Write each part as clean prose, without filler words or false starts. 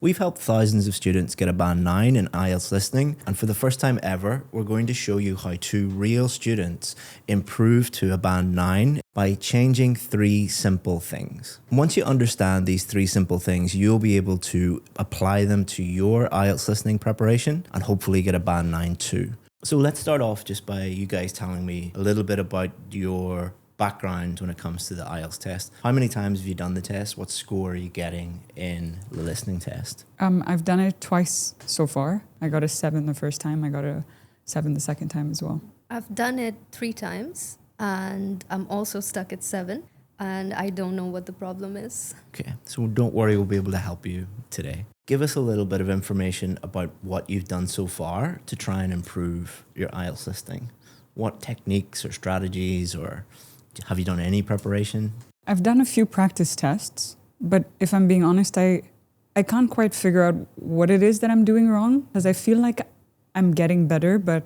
We've helped thousands of students get a band 9 in IELTS listening, and for the first time ever, we're going to show you how 2 real students improved to a band 9 by changing 3 simple things. Once you understand these 3 simple things, you'll be able to apply them to your IELTS listening preparation and hopefully get a band 9 too. So let's start off just by you guys telling me a little bit about your background when it comes to the IELTS test. How many times have you done the test? What score are you getting in the listening test? I've done it twice so far. I got a 7 the first time. I got a 7 the second time as well. I've done it 3 times and I'm also stuck at 7 and I don't know what the problem is. Okay, so don't worry, we'll be able to help you today. Give us a little bit of information about what you've done so far to try and improve your IELTS listening. What techniques or strategies, or have you done any preparation? I've done a few practice tests, but if I'm being honest, I can't quite figure out what it is that I'm doing wrong, because I feel like I'm getting better, but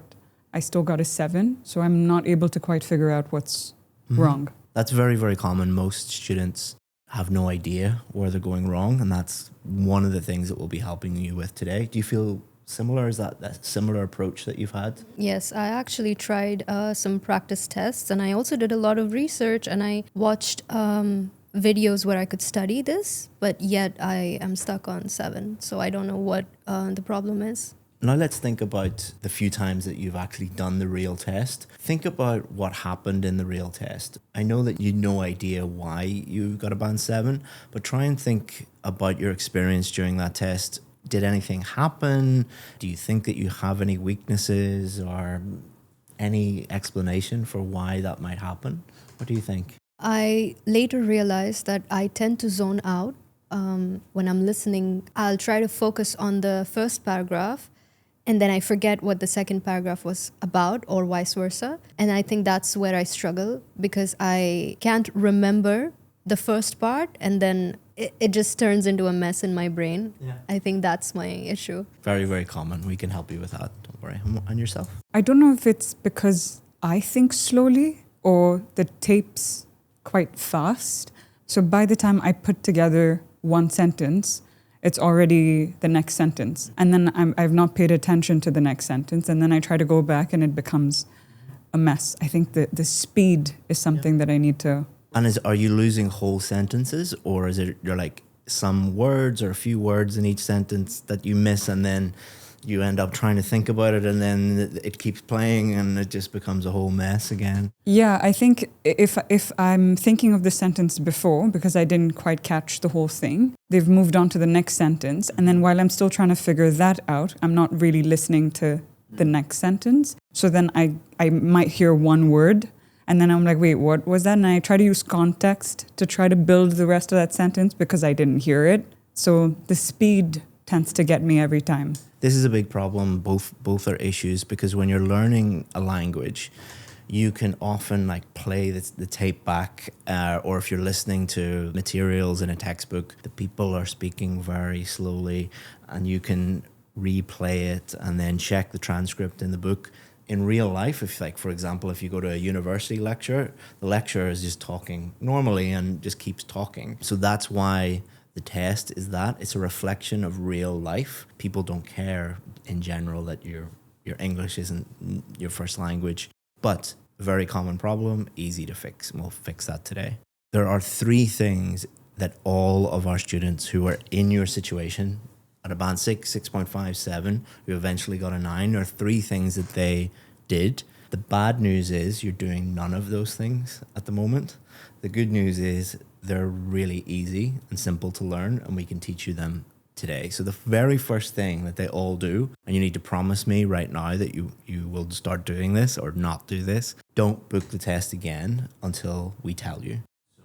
I still got a 7, so I'm not able to quite figure out what's wrong. That's very, very common. Most students have no idea where they're going wrong, and that's one of the things that we'll be helping you with today. Do you feel similar? Is that similar approach that you've had? Yes, I actually tried some practice tests and I also did a lot of research and I watched videos where I could study this, but yet I am stuck on 7. So I don't know what the problem is. Now let's think about the few times that you've actually done the real test. Think about what happened in the real test. I know that you had no idea why you got a band 7, but try and think about your experience during that test. Did anything happen? Do you think that you have any weaknesses or any explanation for why that might happen? What do you think? I later realized that I tend to zone out when I'm listening. I'll try to focus on the first paragraph and then I forget what the second paragraph was about, or vice versa. And I think that's where I struggle because I can't remember the first part and then it just turns into a mess in my brain. Yeah. I think that's my issue. Very, very common. We can help you with that. Don't worry. And yourself? I don't know if it's because I think slowly or the tape's quite fast. So by the time I put together one sentence, it's already the next sentence. And then I've not paid attention to the next sentence. And then I try to go back and it becomes a mess. I think the speed is something that I need to... And are you losing whole sentences, or is it you're like some words or a few words in each sentence that you miss and then you end up trying to think about it and then it keeps playing and it just becomes a whole mess again? Yeah, I think if I'm thinking of the sentence before, because I didn't quite catch the whole thing, they've moved on to the next sentence. And then while I'm still trying to figure that out, I'm not really listening to the next sentence. So then I might hear one word and then I'm like, wait, what was that? And I try to use context to try to build the rest of that sentence because I didn't hear it. So the speed tends to get me every time. This is a big problem. Both are issues, because when you're learning a language, you can often like play the tape back, or if you're listening to materials in a textbook, the people are speaking very slowly and you can replay it and then check the transcript in the book. In real life, if like, for example, if you go to a university lecture, the lecturer is just talking normally and just keeps talking. So that's why the test is that. It's a reflection of real life. People don't care in general that your English isn't your first language, but a very common problem, easy to fix. And we'll fix that today. There are 3 things that all of our students who are in your situation at a band 6, 6.5, 7, who eventually got a 9, or 3 things that they did. The bad news is you're doing none of those things at the moment. The good news is they're really easy and simple to learn, and we can teach you them today. So the very first thing that they all do, and you need to promise me right now that you will start doing this or not do this, don't book the test again until we tell you.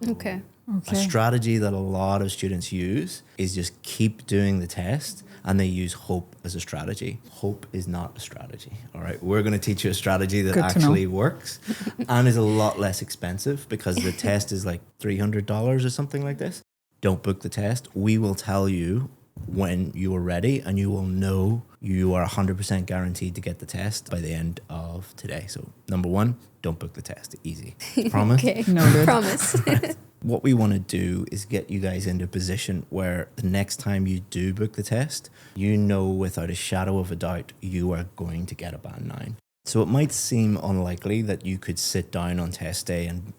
Okay. A strategy that a lot of students use is just keep doing the test, and they use hope as a strategy. Hope is not a strategy, all right? We're going to teach you a strategy that actually works and is a lot less expensive, because the test is like $300 or something like this. Don't book the test. We will tell you when you are ready, and you will know you are 100% guaranteed to get the test by the end of today. So number 1, don't book the test. Easy. Promise? Okay. Noted. Promise. What we want to do is get you guys into a position where the next time you do book the test, you know without a shadow of a doubt you are going to get a band 9. So it might seem unlikely that you could sit down on test day and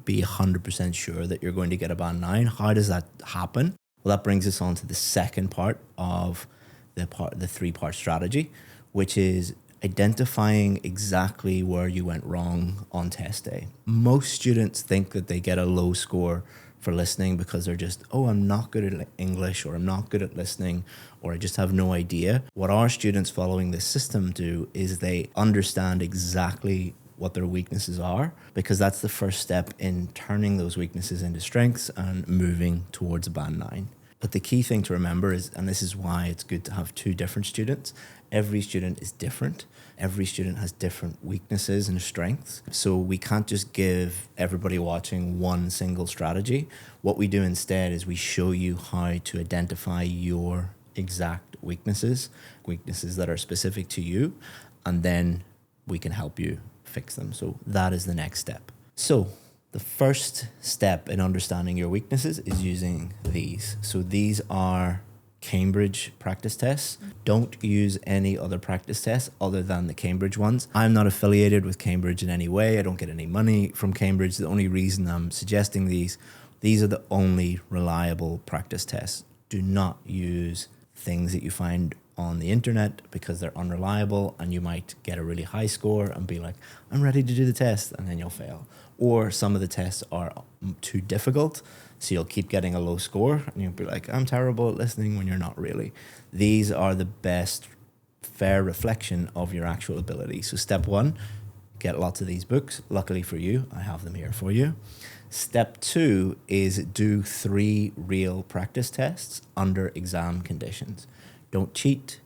be 100% sure that you're going to get a band 9. How does that happen? Well, that brings us on to the second part of the 3-part strategy, which is identifying exactly where you went wrong on test day. Most students think that they get a low score for listening because they're just, oh, I'm not good at English, or I'm not good at listening, or I just have no idea. What our students following this system do is they understand exactly what their weaknesses are, because that's the first step in turning those weaknesses into strengths and moving towards a band 9. But the key thing to remember is, and this is why it's good to have 2 different students, every student is different. Every student has different weaknesses and strengths. So we can't just give everybody watching one single strategy. What we do instead is we show you how to identify your exact weaknesses that are specific to you, and then we can help you fix them. So that is the next step. So the first step in understanding your weaknesses is using these. So these are Cambridge practice tests. Don't use any other practice tests other than the Cambridge ones. I'm not affiliated with Cambridge in any way. I don't get any money from Cambridge. The only reason I'm suggesting these are the only reliable practice tests. Do not use things that you find on the internet because they're unreliable, and you might get a really high score and be like, I'm ready to do the test, and then you'll fail. Or some of the tests are too difficult, so you'll keep getting a low score and you'll be like, I'm terrible at listening, when you're not really. These are the best fair reflection of your actual ability. So step 1, get lots of these books. Luckily for you, I have them here for you. Step 2 is do 3 real practice tests under exam conditions. Don't cheat.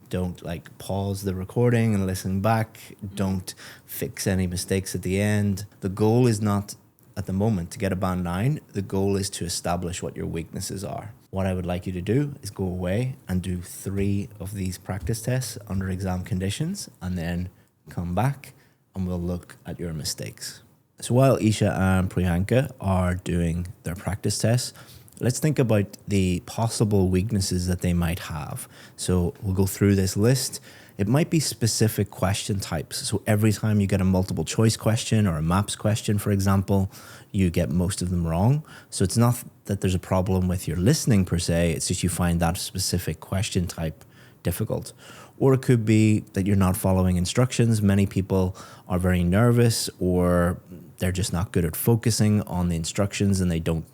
Don't pause the recording and listen back. Don't fix any mistakes at the end. The goal is not at the moment to get a band 9. The goal is to establish what your weaknesses are. What I would like you to do is go away and do 3 of these practice tests under exam conditions, and then come back and we'll look at your mistakes. So while Isha and Priyanka are doing their practice tests, let's think about the possible weaknesses that they might have. So we'll go through this list. It might be specific question types. So every time you get a multiple choice question or a maps question, for example, you get most of them wrong. So it's not that there's a problem with your listening per se, it's just you find that specific question type difficult. Or it could be that you're not following instructions. Many people are very nervous, or they're just not good at focusing on the instructions and they don't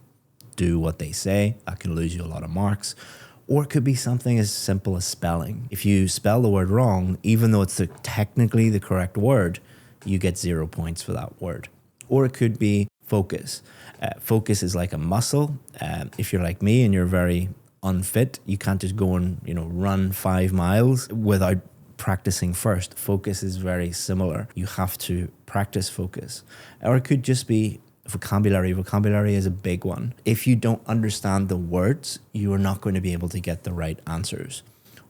do what they say. That can lose you a lot of marks. Or it could be something as simple as spelling. If you spell the word wrong, even though it's technically the correct word, you get 0 points for that word. Or it could be focus. Focus is like a muscle. If you're like me and you're very unfit, you can't just go and run 5 miles without practicing first. Focus is very similar. You have to practice focus. Or it could just be vocabulary. Vocabulary is a big one. If you don't understand the words, you are not going to be able to get the right answers.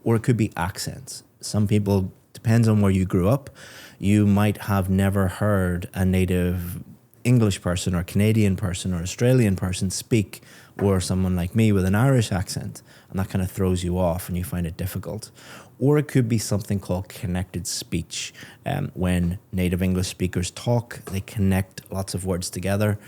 Or it could be accents. Some people, depends on where you grew up, you might have never heard a native English person or Canadian person or Australian person speak, or someone like me with an Irish accent, and that kind of throws you off and you find it difficult. Or it could be something called connected speech. When native English speakers talk, they connect lots of words together,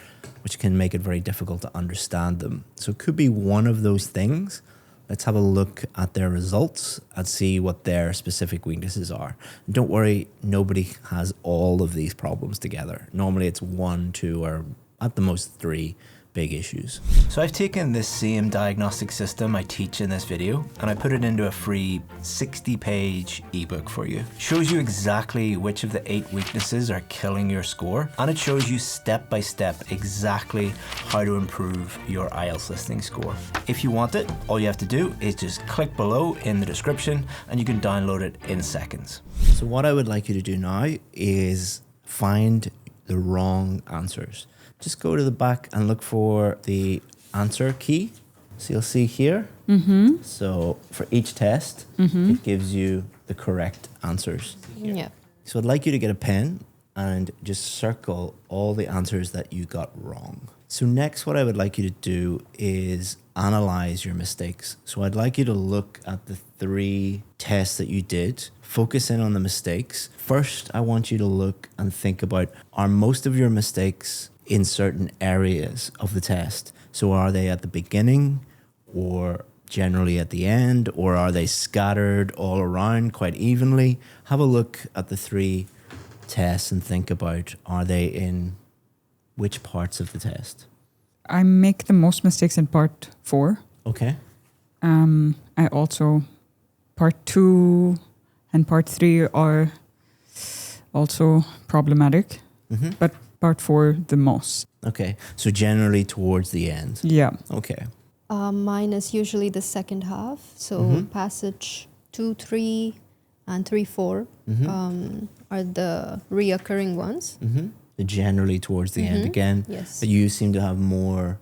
which can make it very difficult to understand them. So it could be one of those things. Let's have a look at their results and see what their specific weaknesses are. And don't worry, nobody has all of these problems together. Normally it's 1, 2, or at the most 3 big issues. So I've taken this same diagnostic system I teach in this video and I put it into a free 60-page ebook for you. It shows you exactly which of the 8 weaknesses are killing your score, and it shows you step by step exactly how to improve your IELTS listening score. If you want it, all you have to do is just click below in the description and you can download it in seconds. So what I would like you to do now is find the wrong answers. Just go to the back and look for the answer key. So you'll see here. Mm-hmm. So for each test, it gives you the correct answers. Yeah. So I'd like you to get a pen and just circle all the answers that you got wrong. So next, what I would like you to do is analyze your mistakes. So I'd like you to look at the 3 tests that you did, focus in on the mistakes. First, I want you to look and think about, are most of your mistakes in certain areas of the test? So are they at the beginning or generally at the end, or are they scattered all around quite evenly? Have a look at the 3 tests and think about, are they in which parts of the test? I make the most mistakes in part 4. Okay. I also, part 2 and part 3 are also problematic, but part 4 the most. Okay. So generally towards the end. Yeah. Okay. Mine is usually the second half. So passage 2, 3, and 3, 4 are the reoccurring ones. Generally towards the end again. Yes. But you seem to have more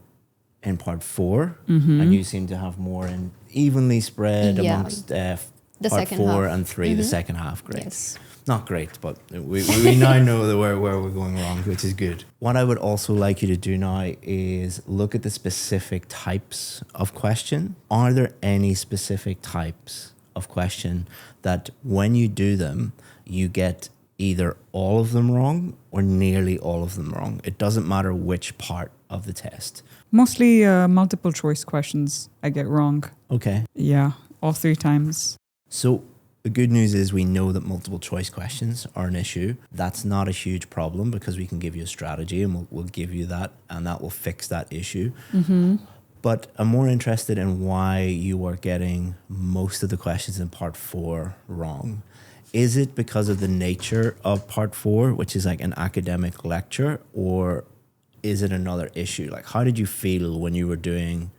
in part 4, and you seem to have more in evenly spread Yeah. amongst The part second 4 half. and 3, the second half. Great. Yes. Not great, but we now know where we're going wrong, which is good. What I would also like you to do now is look at the specific types of question. Are there any specific types of question that when you do them, you get either all of them wrong or nearly all of them wrong? It doesn't matter which part of the test. Mostly multiple choice questions I get wrong. Okay. Yeah, all 3 times. So the good news is we know that multiple choice questions are an issue. That's not a huge problem because we can give you a strategy and we'll give you that, and that will fix that issue. But I'm more interested in why you are getting most of the questions in part 4 wrong. Is it because of the nature of part 4, which is like an academic lecture, or is it another issue? Like, how did you feel when you were doing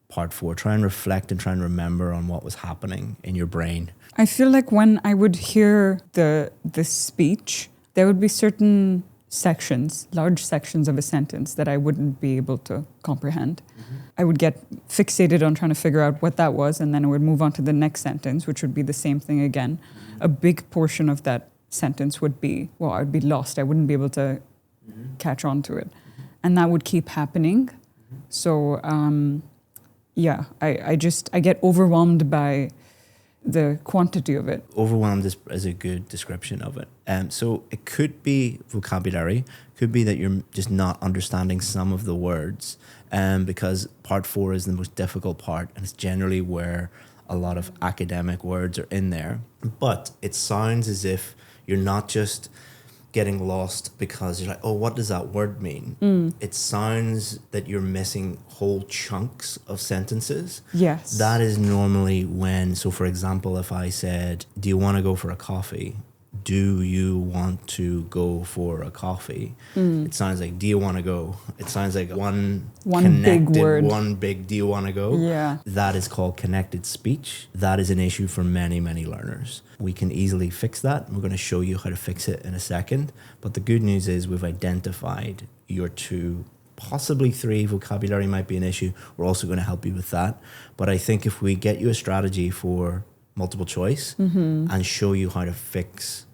part 4? Try and reflect and try and remember on what was happening in your brain. I feel like when I would hear the speech, there would be certain sections, large sections of a sentence that I wouldn't be able to comprehend. I would get fixated on trying to figure out what that was, and then I would move on to the next sentence, which would be the same thing again. A big portion of that sentence would be, well, I'd be lost. I wouldn't be able to catch on to it. And that would keep happening. So, yeah, I get overwhelmed by the quantity of it. Overwhelmed is a good description of it. So it could be vocabulary, could be that you're just not understanding some of the words, because part 4 is the most difficult part, and it's generally where a lot of academic words are in there. But it sounds as if you're not just getting lost because you're like, oh, what does that word mean? It sounds that you're missing whole chunks of sentences. Yes. That is normally when, so for example, if I said, do you want to go for a coffee? Do you want to go for a coffee? It sounds like, do you want to go? It sounds like one big word. One big, do you want to go? Yeah. That is called connected speech. That is an issue for many, many learners. We can easily fix that. We're going to show you how to fix it in a second. But the good news is we've identified your 2, possibly 3. Vocabulary might be an issue. We're also going to help you with that. But I think if we get you a strategy for multiple choice and show you how to fix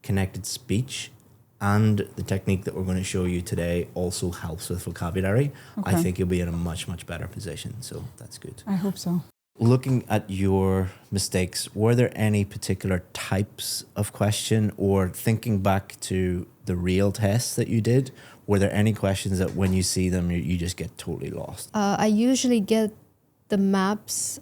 connected speech, and the technique that we're going to show you today also helps with vocabulary, I Okay. think you'll be in a much, much better position. So that's good. I hope so. Looking at your mistakes, were there any particular types of question, or thinking back to the real tests that you did, were there any questions that when you see them, you just get totally lost? I usually get the maps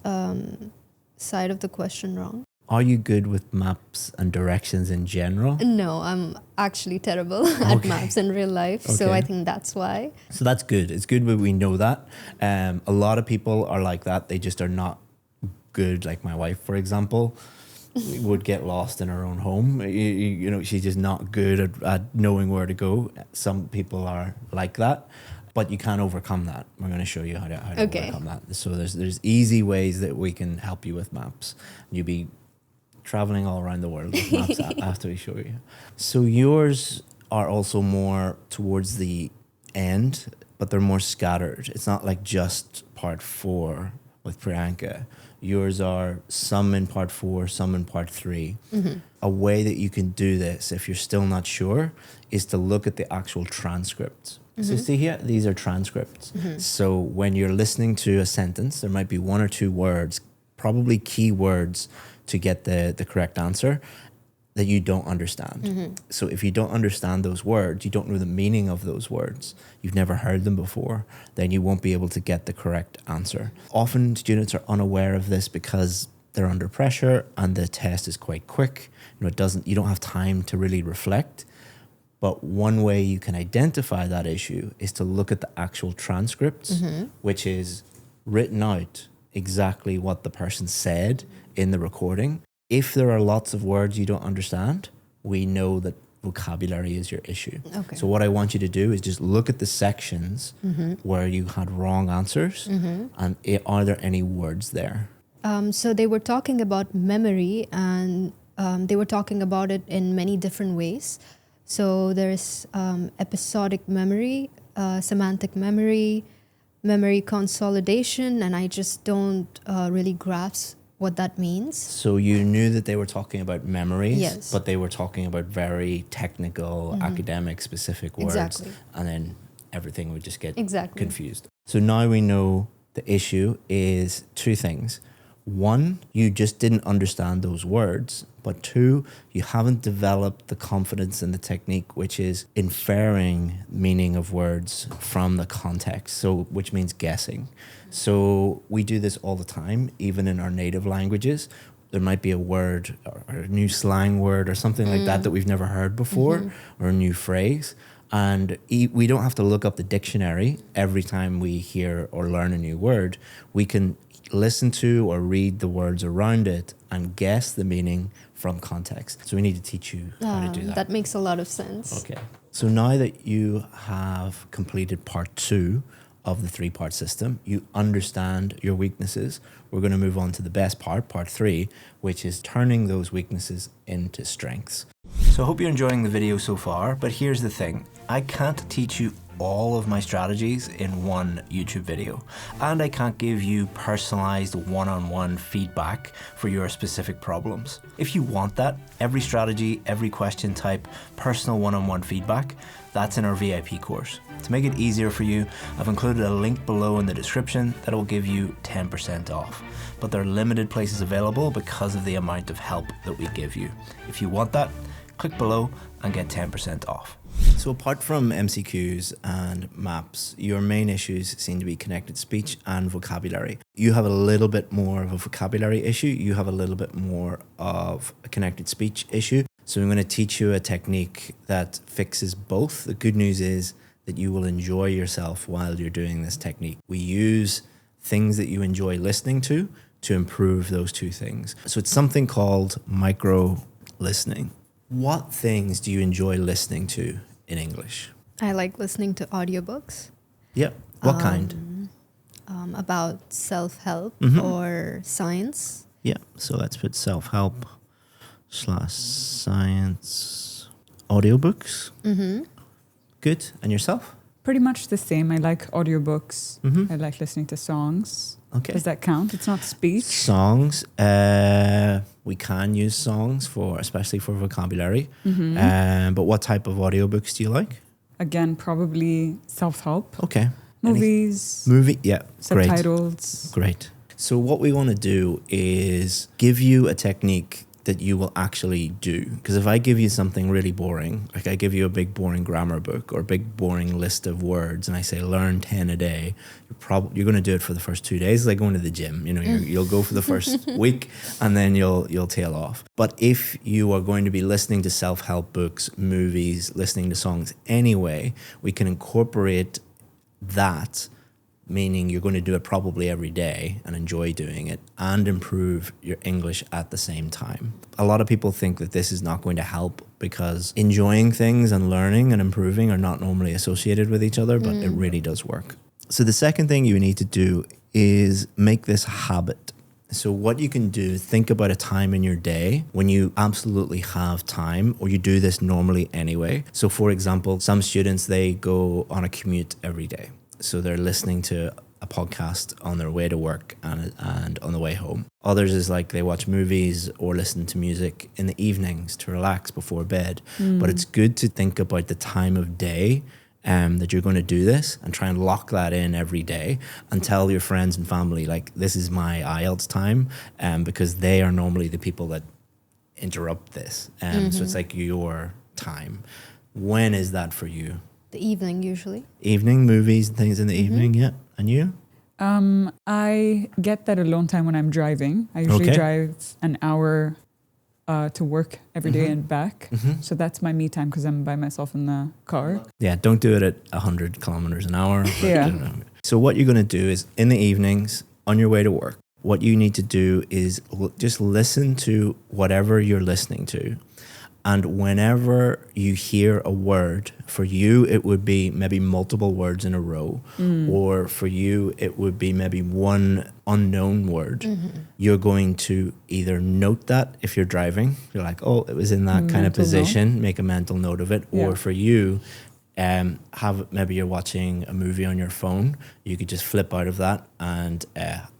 side of the question wrong. Are you good with maps and directions in general? No, I'm actually terrible at maps in real life. So Okay. I think that's why. So that's good. It's good when we know that. A lot of people are like that. They just are not good. Like my wife, for example, would get lost in her own home. You know, she's just not good at knowing where to go. Some people are like that, but you can overcome that. We're going to show you how to Okay. overcome that. So there's easy ways that we can help you with maps. You'll be traveling all around the world with maps after we show you. So yours are also more towards the end, but they're more scattered. It's not like just part 4 with Priyanka. Yours are some in part 4, some in part 3. A way that you can do this, if you're still not sure, is to look at the actual transcripts. So see here, these are transcripts. So when you're listening to a sentence, there might be 1 or 2 words, probably key words to get the correct answer, that you don't understand. So if you don't understand those words, you don't know the meaning of those words, you've never heard them before, then you won't be able to get the correct answer. Often students are unaware of this because they're under pressure and the test is quite quick. You know, you don't have time to really reflect. But one way you can identify that issue is to look at the actual transcripts, which is written out exactly what the person said in the recording. If there are lots of words you don't understand, we know that vocabulary is your issue. Okay. So what I want you to do is just look at the sections where you had wrong answers and are there any words there? So they were talking about memory, and they were talking about it in many different ways. So there's episodic memory, semantic memory, memory consolidation, and I just don't really grasp what that means. So you knew that they were talking about memories, Yes. but they were talking about very technical, academic, specific words, Exactly. and then everything would just get Exactly. confused. So now we know the issue is 2 things. 1, you just didn't understand those words, but 2, you haven't developed the confidence and the technique, which is inferring meaning of words from the context, so which means guessing. So we do this all the time, even in our native languages. There might be a word or a new slang word or something like that we've never heard before, or a new phrase. And we don't have to look up the dictionary every time we hear or learn a new word. We can listen to or read the words around it and guess the meaning from context. So we need to teach you how to do that. That makes a lot of sense. Okay. So now that you have completed part 2 of the 3-part system, you understand your weaknesses, we're going to move on to the best part, part 3, which is turning those weaknesses into strengths. So I hope you're enjoying the video so far, but here's the thing. I can't teach you all of my strategies in one YouTube video, and I can't give you personalized one-on-one feedback for your specific problems. If you want that, every strategy, every question type, personal one-on-one feedback, that's in our VIP course. To make it easier for you, I've included a link below in the description that will give you 10% off. But there are limited places available because of the amount of help that we give you. If you want that, click below and get 10% off. So apart from MCQs and maps, your main issues seem to be connected speech and vocabulary. You have a little bit more of a vocabulary issue. You have a little bit more of a connected speech issue. So I'm going to teach you a technique that fixes both. The good news is that you will enjoy yourself while you're doing this technique. We use things that you enjoy listening to improve those 2 things. So it's something called micro listening. What things do you enjoy listening to in English? I like listening to audiobooks. Yep. What kind? About self-help or science. Yeah. So let's put self-help / science audiobooks. Good. And yourself? Pretty much the same. I like audiobooks. I like listening to songs. Okay. Does that count? It's not speech. Songs. We can use songs especially for vocabulary. But what type of audiobooks do you like? Again, probably self-help. Okay. Movies. Movie. Yeah. Great. Subtitles. Great. So what we want to do is give you a technique that you will actually do. Because if I give you something really boring, like I give you a big boring grammar book or a big boring list of words and I say learn 10 a day, you're going to do it for the first 2 days. It's like going to the gym. You know, you'll go for the first week and then you'll tail off. But if you are going to be listening to self-help books, movies, listening to songs anyway, we can incorporate that, meaning you're going to do it probably every day and enjoy doing it and improve your English at the same time. A lot of people think that this is not going to help because enjoying things and learning and improving are not normally associated with each other, but it really does work. So the second thing you need to do is make this a habit. So what you can do, think about a time in your day when you absolutely have time, or you do this normally anyway. So for example, some students, they go on a commute every day. So they're listening to a podcast on their way to work and on the way home. Others is like they watch movies or listen to music in the evenings to relax before bed. But it's good to think about the time of day that you're going to do this and try and lock that in every day and tell your friends and family, like, this is my IELTS time, because they are normally the people that interrupt this. So it's like your time. When is that for you? The evening, usually. Evening, movies and things in the evening, yeah. And you? I get that alone time when I'm driving. I usually drive an hour to work every day and back. So that's my me time because I'm by myself in the car. Yeah, don't do it at 100 kilometers an hour. But, Yeah. So what you're going to do is in the evenings on your way to work, what you need to do is just listen to whatever you're listening to. And whenever you hear a word, for you, it would be maybe multiple words in a row. Or for you, it would be maybe one unknown word. You're going to either note that if you're driving, you're like, oh, it was in that kind of position, make a mental note of it. Yeah. Or for you, maybe you're watching a movie on your phone, you could just flip out of that and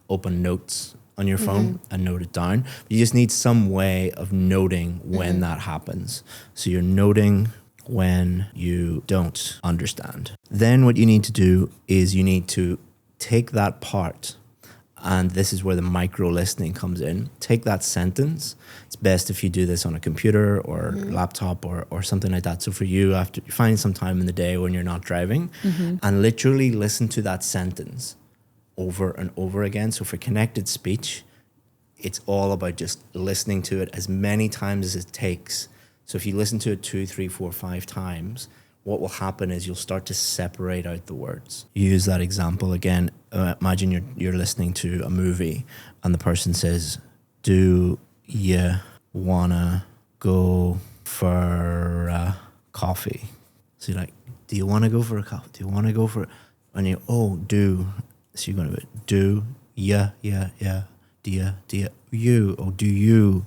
open notes on your phone and note it down. You just need some way of noting when that happens. So you're noting when you don't understand. Then what you need to do is you need to take that part, and this is where the micro listening comes in. Take that sentence. It's best if you do this on a computer or laptop or something like that. So for you, after you find some time in the day when you're not driving and literally listen to that sentence over and over again. So for connected speech, it's all about just listening to it as many times as it takes. So if you listen to it 2, 3, 4, 5 times, what will happen is you'll start to separate out the words. Use that example again. Imagine you're listening to a movie and the person says, do you wanna go for a coffee? So you're like, do you wanna go for a coffee? Do you wanna go for it? And you, oh, do. So you're going to do, yeah, do you, or do you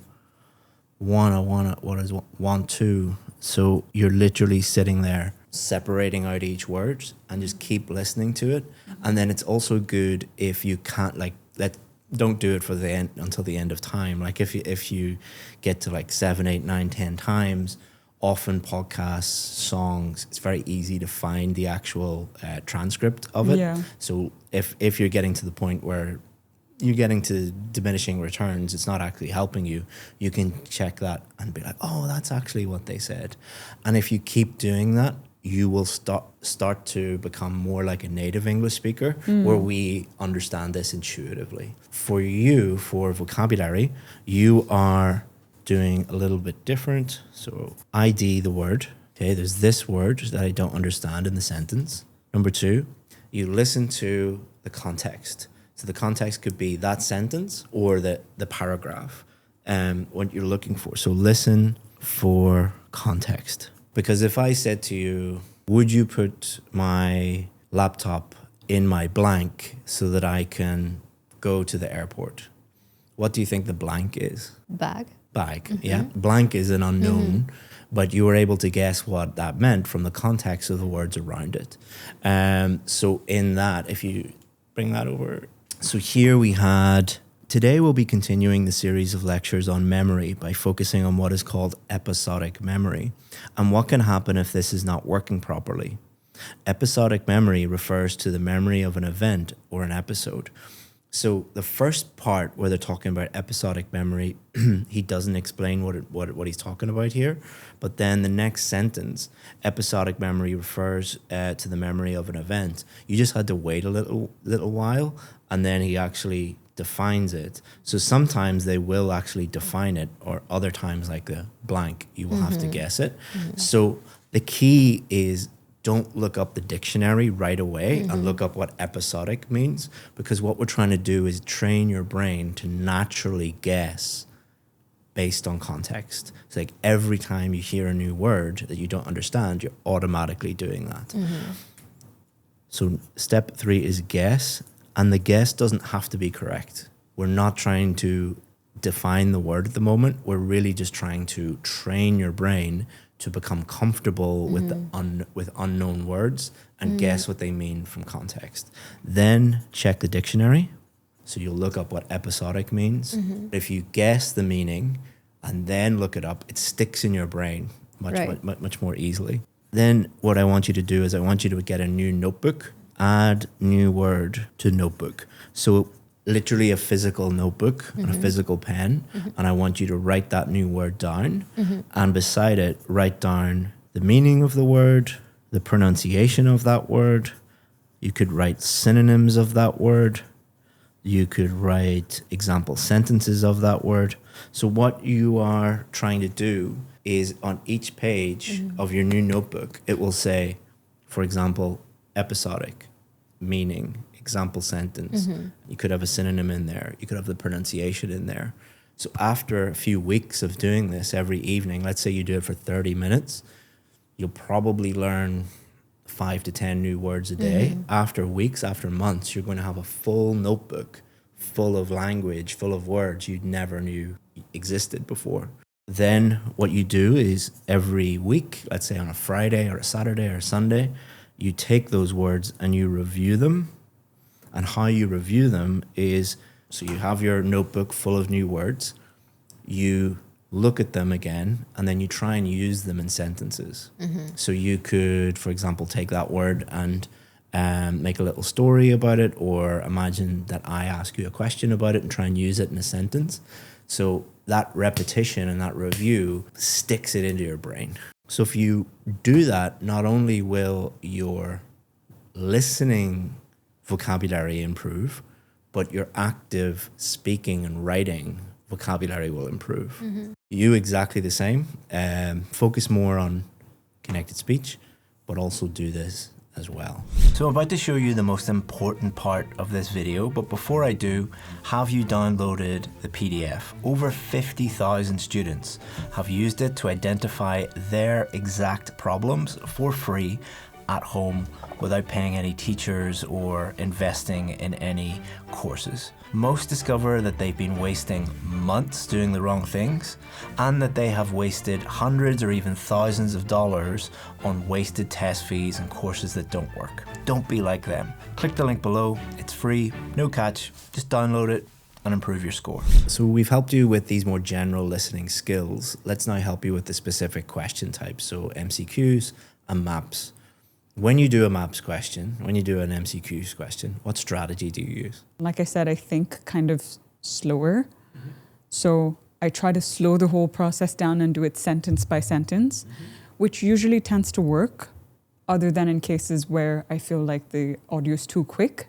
want to. So you're literally sitting there separating out each word and just keep listening to it. And then it's also good if you can't don't do it for the end until the end of time. Like if you get to like 7, 8, 9, 10 times, often podcasts, songs, it's very easy to find the actual transcript of it. Yeah. So if you're getting to the point where you're getting to diminishing returns, it's not actually helping you, you can check that and be like, oh, that's actually what they said. And if you keep doing that, you will start to become more like a native English speaker where we understand this intuitively. For you, for vocabulary, you are doing a little bit different. So ID the word. Okay, there's this word that I don't understand in the sentence. Number 2, you listen to the context. So the context could be that sentence or the paragraph, what you're looking for. So listen for context. Because if I said to you, would you put my laptop in my blank so that I can go to the airport? What do you think the blank is? Bag. Yeah. Blank is an unknown, but you were able to guess what that meant from the context of the words around it. So in that, if you bring that over. So here we had, today we'll be continuing the series of lectures on memory by focusing on what is called episodic memory and what can happen if this is not working properly. Episodic memory refers to the memory of an event or an episode. So the first part where they're talking about episodic memory, he doesn't explain what he's talking about here. But then the next sentence, episodic memory refers to the memory of an event. You just had to wait a little while, and then he actually defines it. So sometimes they will actually define it, or other times like the blank, you will have to guess it. So the key is, don't look up the dictionary right away and look up what episodic means, because what we're trying to do is train your brain to naturally guess based on context. It's like every time you hear a new word that you don't understand, you're automatically doing that. So step 3 is guess, and the guess doesn't have to be correct. We're not trying to define the word at the moment. We're really just trying to train your brain to become comfortable with with unknown words and guess what they mean from context. Then check the dictionary. So you'll look up what episodic means. If you guess the meaning and then look it up, it sticks in your brain much more easily. Then what I want you to do is I want you to get a new notebook, add new word to notebook. So literally a physical notebook and a physical pen, and I want you to write that new word down, and beside it, write down the meaning of the word, the pronunciation of that word. You could write synonyms of that word. You could write example sentences of that word. So what you are trying to do is on each page of your new notebook, it will say, for example, episodic, meaning, example sentence. You could have a synonym in there. You could have the pronunciation in there. So after a few weeks of doing this every evening, let's say you do it for 30 minutes, you'll probably learn 5 to 10 new words a day. After weeks, after months, you're going to have a full notebook full of language, full of words you never knew existed before. Then what you do is every week, let's say on a Friday or a Saturday or a Sunday, you take those words and you review them. And how you review them is, so you have your notebook full of new words, you look at them again, and then you try and use them in sentences. So you could, for example, take that word and make a little story about it, or imagine that I ask you a question about it and try and use it in a sentence. So that repetition and that review sticks it into your brain. So if you do that, not only will your listening vocabulary improve, but your active speaking and writing vocabulary will improve. You exactly the same. Focus more on connected speech, but also do this as well. So I'm about to show you the most important part of this video, but before I do, have you downloaded the PDF? Over 50,000 students have used it to identify their exact problems for free at home without paying any teachers or investing in any courses. Most discover that they've been wasting months doing the wrong things, and that they have wasted hundreds or even thousands of dollars on wasted test fees and courses that don't work. Don't be like them. Click the link below, it's free, no catch, just download it and improve your score. So we've helped you with these more general listening skills. Let's now help you with the specific question types, so MCQs and MAPs. When you do a MAPS question, when you do an MCQs question, what strategy do you use? Like I said, I think kind of slower. So I try to slow the whole process down and do it sentence by sentence, which usually tends to work, other than in cases where I feel like the audio is too quick.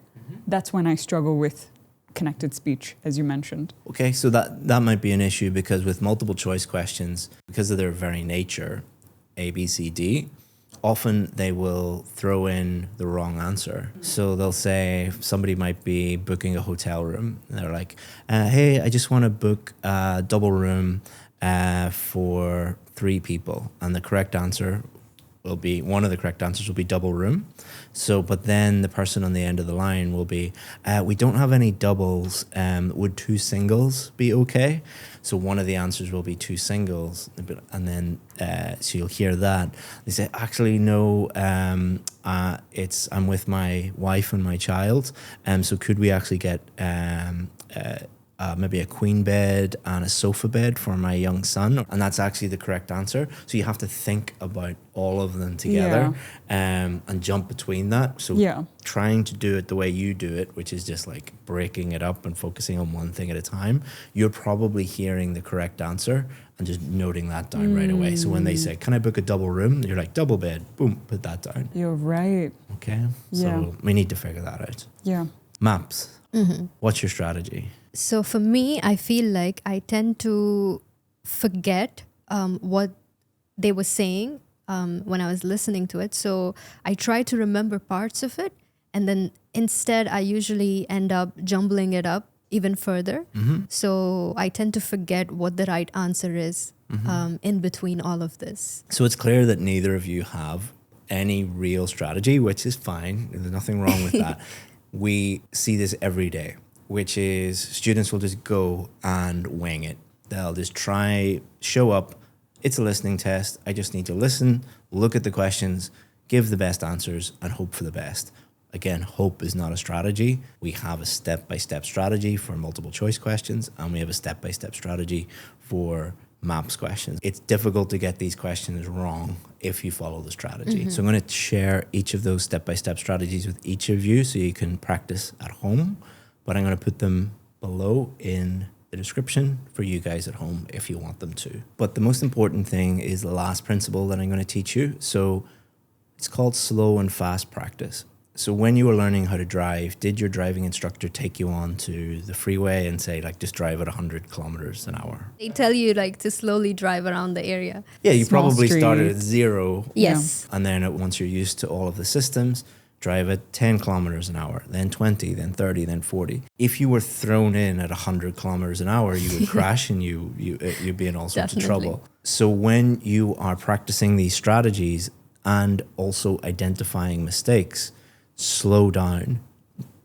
That's when I struggle with connected speech, as you mentioned. Okay, so that might be an issue, because with multiple choice questions, because of their very nature, A, B, C, D, often they will throw in the wrong answer. So they'll say, somebody might be booking a hotel room. And they're like, hey, I just want to book a double room for 3 people. And the correct answer will be, one of the correct answers will be double room. So, but then the person on the end of the line will be, we don't have any doubles. Would 2 singles be okay? So one of the answers will be 2 singles. And then, so you'll hear that. They say, actually, no, I'm with my wife and my child. So could we actually get maybe a queen bed and a sofa bed for my young son? And that's actually the correct answer. So you have to think about all of them together, and jump between that. So trying to do it the way you do it, which is just like breaking it up and focusing on one thing at a time, you're probably hearing the correct answer and just noting that down right away. So when they say, can I book a double room? You're like, double bed, boom, put that down. You're right. Okay, so we need to figure that out. Yeah. MAPS, what's your strategy? So for me, I feel like I tend to forget what they were saying when I was listening to it. So I try to remember parts of it, and then instead I usually end up jumbling it up even further. So I tend to forget what the right answer is in between all of this. So it's clear that neither of you have any real strategy, which is fine. There's nothing wrong with that. We see this every day, which is students will just go and wing it. They'll just show up, It's a listening test. I just need to listen, look at the questions, give the best answers, and hope for the best. Again, hope is not a strategy. We have a step-by-step strategy for multiple choice questions, and we have a step-by-step strategy for MAPS questions. It's difficult to get these questions wrong if you follow the strategy. So I'm going to share each of those step-by-step strategies with each of you so you can practice at home, but I'm going to put them below in the description for you guys at home if you want them to. But the most important thing is the last principle that I'm going to teach you. So it's called slow and fast practice. So when you were learning how to drive, did your driving instructor take you on to the freeway and say, like, just drive at 100 kilometers an hour? They tell you like to slowly drive around the area. Yeah, you Small probably started at streets. 0. Yes. And then once you're used to all of the systems, drive at 10 kilometers an hour, then 20, then 30, then 40. If you were thrown in at 100 kilometers an hour, you would crash and you'd be in all sorts of Definitely. trouble. So when you are practicing these strategies and also identifying mistakes, slow down.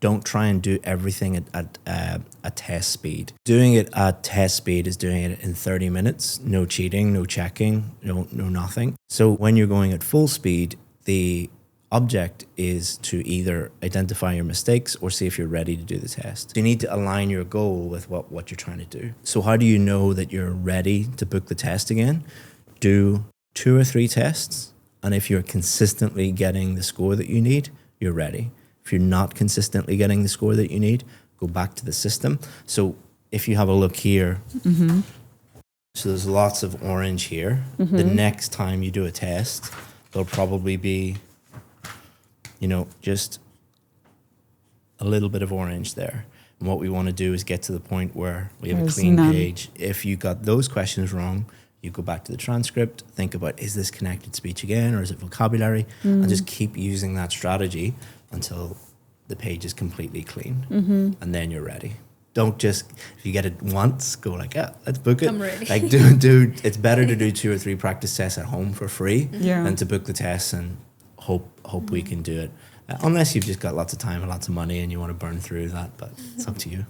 Don't try and do everything at a test speed. Doing it at test speed is doing it in 30 minutes. No cheating, no checking, no nothing. So when you're going at full speed, the object is to either identify your mistakes or see if you're ready to do the test. You need to align your goal with what you're trying to do. So how do you know that you're ready to book the test again? Do 2 or 3 tests, and if you're consistently getting the score that you need, you're ready. If you're not consistently getting the score that you need, go back to the system. So if you have a look here, so there's lots of orange here. The next time you do a test, there'll probably be, just a little bit of orange there. And what we want to do is get to the point where we have There's a clean none. page. If you got those questions wrong, you go back to the transcript, think about, is this connected speech again, or is it vocabulary? And just keep using that strategy until the page is completely clean. And then you're ready. Don't just, if you get it once, go like, let's book it. I'm ready. Like do it's better to do 2 or 3 practice tests at home for free Yeah. than to book the tests and hope we can do it. Unless you've just got lots of time and lots of money and you want to burn through that, but it's up to you.